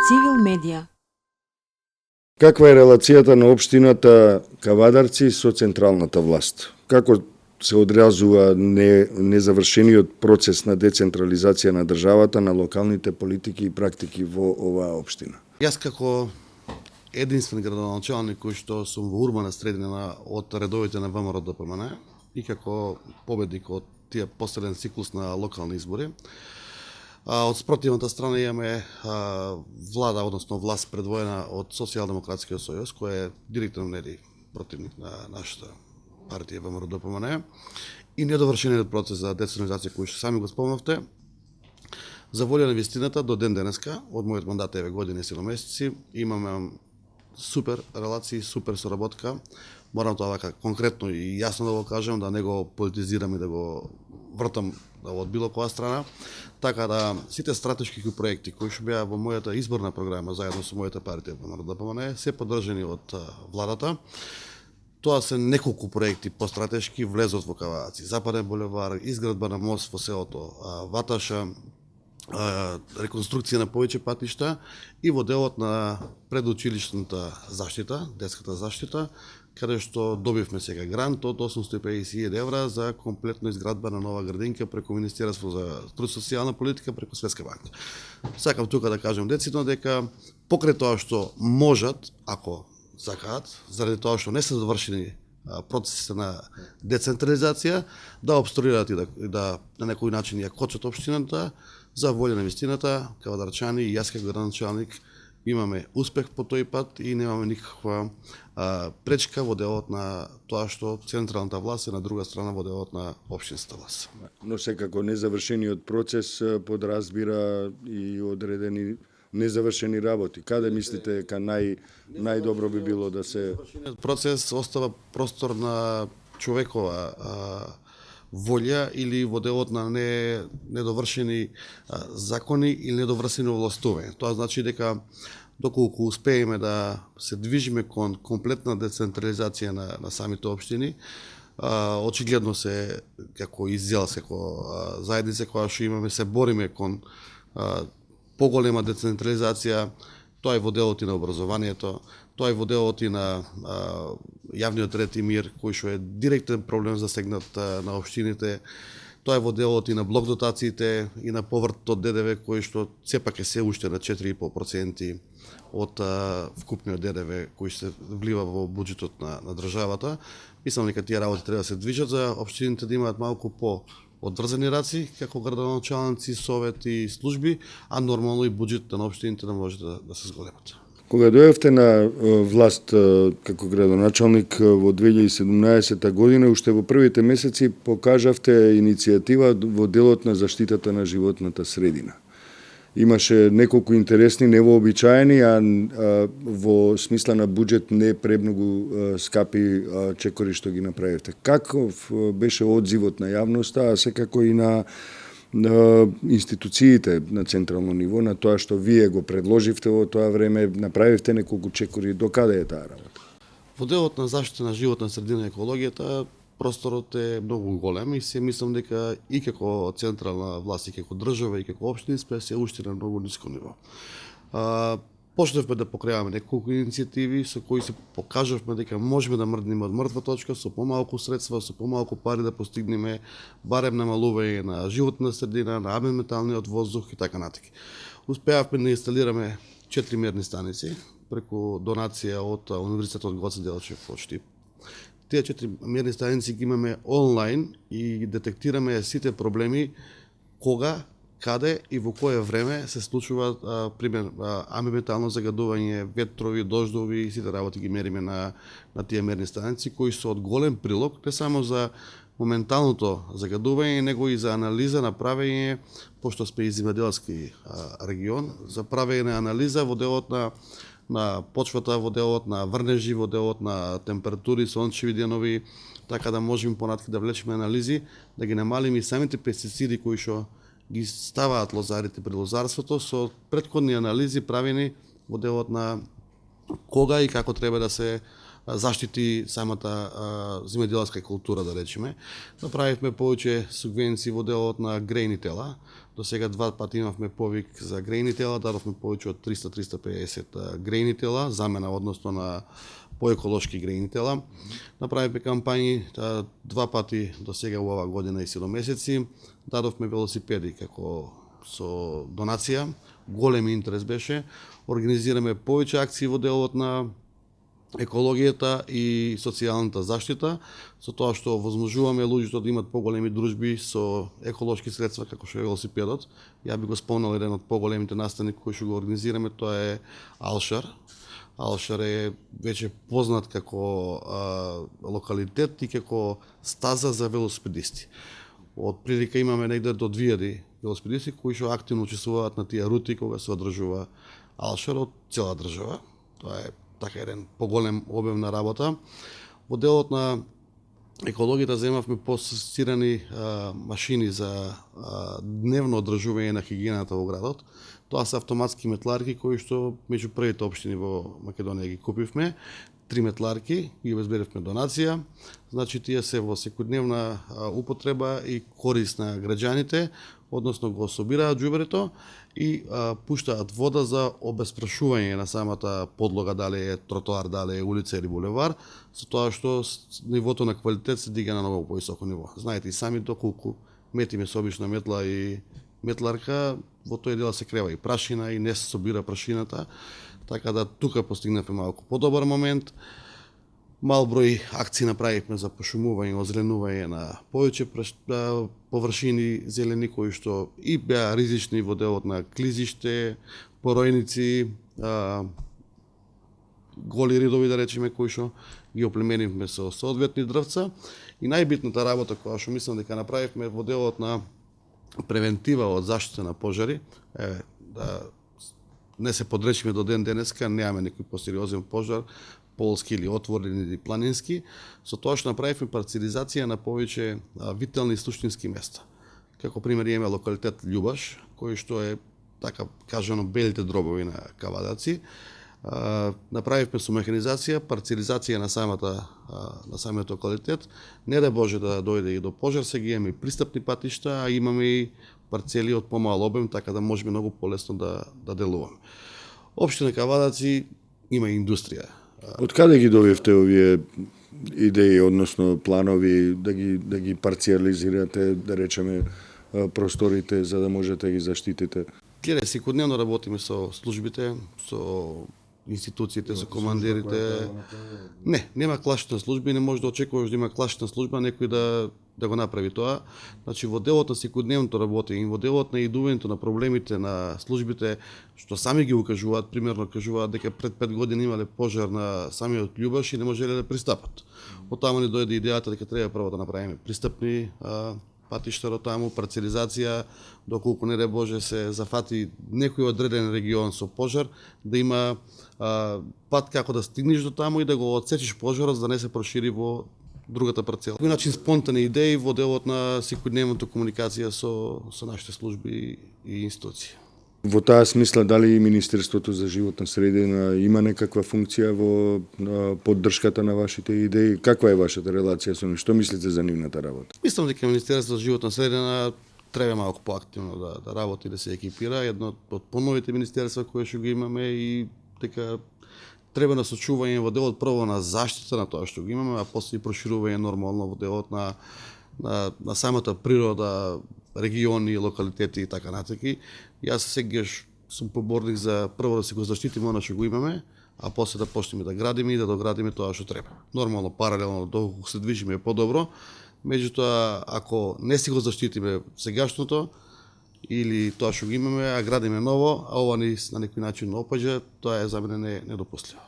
Цивил медија. Каква е релацијата на општината Кавадарци со централната власт? Како се одразува незавршениот процес на децентрализација на државата, на локалните политики и практики во оваа општина? Јас како единствен градоначалник кој што сум во урбана средина од редовите на ВМРО ДПМН и како победник од тие последен циклус на локални избори, од спротивната страна имаме влада, односно власт предвоена од Социјалдемократскиот сојуз, кој е директно противник на нашата партија ВМРО ДПМН и недовршениот процес за децентрализација кој што сами го спомнавте. За волја на вистината до ден денеска, од мојот мандат еве година и 7 месеци, имаме супер релации, супер соработка. Морам тоа вака конкретно и јасно да го кажам, да не го политизирам и да го вртам од било која страна. Така да сите стратешки проекти кои што беа во мојата изборна програма заедно со мојата партија ВМРО ДПМН се поддржани од владата. Тоа се неколку проекти постратешки влезот во Кавадарци, Западен булевар, изградба на мост во селото Ваташа, реконструкција на повеќе патишта и во делот на предучилишната заштита, детската заштита, каде што добивме сега грант од 850.000 евра за комплетно изградба на нова градинка преку Министерство за труд и социјална политика преку Светска банка. Сакам тука да кажам децитно дека покрај тоа што можат, ако сакаат, заради тоа што не се завршени процесите на децентрализација, да обструираат и да на некој начин ја кочат општината. За волја на вистината, кавадарчани и јас како градоначалник имаме успех по тој пат и немаме никаква пречка во делот на тоа што централната власт е на друга страна во делот на општинската власт. Но секако незавршениот процес подразбира и одредени незавршени работи. Каде мислите дека најдобро би било да се... Завршениот процес остава простор на човекова волја или во делот на недовршени закони или недовршени властување. Тоа значи дека доколку успееме да се движиме кон комплетна децентрализација на самите општини, очигледно се како изјал, како заедница која што имаме, се бориме кон поголема децентрализација. Тоа е во делот и на образованието, тоа е во делот и на јавниот ред и мир, кој што е директен проблем засегнат на општините. Тоа е во делот и на блок дотациите и на повртот од ДДВ, кој што сепак е се уште на 4,5% од вкупниот ДДВ кој се влива во буџетот на државата. Мислам дека тие работи треба да се движат за општините да имаат малку по одврзани раци како градоначалници, совети и служби, а нормално и буџетот на општините да може да се зголемат. Кога дојавте на власт како градоначалник во 2017 година, уште во првите месеци покажавте иницијатива во делот на заштитата на животната средина. Имаше неколку интересни, невообичаени, а во смисла на буџет не премногу скапи чекори што ги направивте. Каков беше одзивот на јавноста, а секако и на институциите на централно ниво, на тоа што вие го предложивте во тоа време, направивте неколку чекори, до каде е таа работа? Во делот на заштита на животна средина и екологијата, просторот е многу голем и се мислам дека и како централна власт, и како држава, и како општини сме се уште на многу ниско ниво. Почнавме да покреаваме неколку иницијативи со кои се покажавме дека можеме да мрднеме од мртва точка со помалку средства, со помалку пари да постигнеме барем намалување на животна средина, на амбиенталниот воздух и така натаму. Успеавме да инсталираме 4 мерни станици преку донација од Универзитетот Гоце Делчев од Штип. Тие 4 мерни станици ги имаме онлайн и детектираме сите проблеми кога, каде и во кое време се случува пример амбиентално загадување, ветрови, дождови и сите работи ги мериме на тие мерни станици кои се од голем прилог не само за моменталното загадување, него и за анализа на правење, пошто сме и земјоделски регион, за правење анализа во делот на почвата, во делот на врнежи, во делот на температури, сончеви денови, така да можеме понатаму да влечеме анализи, да ги намалиме и самите пестициди кои што ги ставаат лозарите при лозарството со претходни анализи правени во делот на кога и како треба да се заштити самата земјоделска култура, да речеме. Направивме повеќе субвенции во делот на грејни тела. До сега 2 пати имавме повик за грејни тела, дадовме повеќе од 300-350 грејни тела, замена односно на поеколошки грејни тела. Направивме кампањи 2 пати до сега во ова година и 7 месеци. Дадовме велосипеди како со донација. Голем интерес беше. Организираме повеќе акции во делот на екологијата и социјалната заштита, со тоа што возможуваме луѓето да имат поголеми дружби со еколошки средства како што е велосипедот. Ја би го спомнал еден од поголемите настани кои што го организираме, тоа е Алшар. Алшар е веќе познат како локалитет и како стаза за велосипедисти. Од прилика имаме негде до 2000 велосипедисти кои што активно учествуваат на тие рути кога се одржува Алшар од цела држава. Тоа е така еден поголем обем на работа. Во делот на екологијата земавме пософистицирани машини за дневно одржување на хигиената во градот. Тоа се автоматски метларки кои што меѓу првите општини во Македонија ги купивме. 3 метларки, ги обезбедивме донација. Значи тие се во секојдневна употреба и корист на граѓаните, односно го собираат џубрето и пуштаат вода за обезпрашување на самата подлога, дали е тротоар, дали е улица или булевар, со тоа што нивото на квалитет се дига на многу повисоко ниво. Знаете и сами доколку метиме со обична метла и метларка, во тој дел се крева и прашина и не се собира прашината, така да тука постигнавме малку подобар момент. Мал број акции направивме за пошумување, озеленување на повеќе површини зелени кои што и беа ризични во делот на клизиште, поројници, голи ридови, да речеме, кои што ги оплеменивме со соодветни дрвца. И најбитната работа која што мислам дека направивме во делот на превентива од заштита на пожари, да не се подречиме до ден денеска, немаме некој посериозен пожар, полски или отворени или планински, со тоа што направивме парцелизација на повеќе витални и суштински места. Како пример имаме локалитет Љубаш, кој што е, така кажано, белите дробови на Кавадаци. Направивме со механизација, парцелизација на самиот локалитет. Не да Боже да дојде и до пожар, сега имаме и пристапни патишта, а имаме и парцели од помал обем, така да можеме многу полесно да делуваме. Општина Кавадаци има индустрија. Од каде ги добивте овие идеи, односно планови да ги парциализирате, да речеме, просторите за да можете да ги заштитите? Гледај, секојдневно работиме со службите, со институциите, со командирите. Не, нема класична служба и не може да очекуваш да има класична служба некој да го направи тоа. Значи во делот на секојдневното работење, во делот на идувањето на проблемите на службите што сами ги укажуваат, примерно кажуваат дека пред 5 години имале пожар на самиот Љубаш и не можеле да пристапат. Од таму ни дојде идејата дека треба прво да направиме пристапни патишта до таму, парцелизација, доколку не да Боже се зафати некој одреден регион со пожар, да има пат како да стигнеш до таму и да го отсечиш пожарот за да не се прошири во другата парцела. По начин спонтани идеи во делот на секојдневната комуникација со нашите служби и институции. Во таа смисла, дали Министерството за животна средина има некаква функција во поддршката на вашите идеи? Каква е вашата релација со нив? Што мислите за нивната работа? Мислам дека Министерството за животна средина треба малку поактивно да работи, да се екипира. Едно од поновите министерства кои што ги имаме и дека треба насочување во делот прво на заштита на тоа што го имаме, а после и проширување нормално во делот на самата природа, региони, локалитети и така натаки. Јас сегаш сум поборник за прво да се го заштитиме она што го имаме, а после да почнеме да градиме и да доградиме тоа што треба. Нормално, паралелно, доколку се движиме е подобро, меѓутоа, ако не си го заштитиме сегашното, или тоа што го имаме, а градиме ново, а ова ни на некој начин опаѓа, тоа е за мене недопустливо.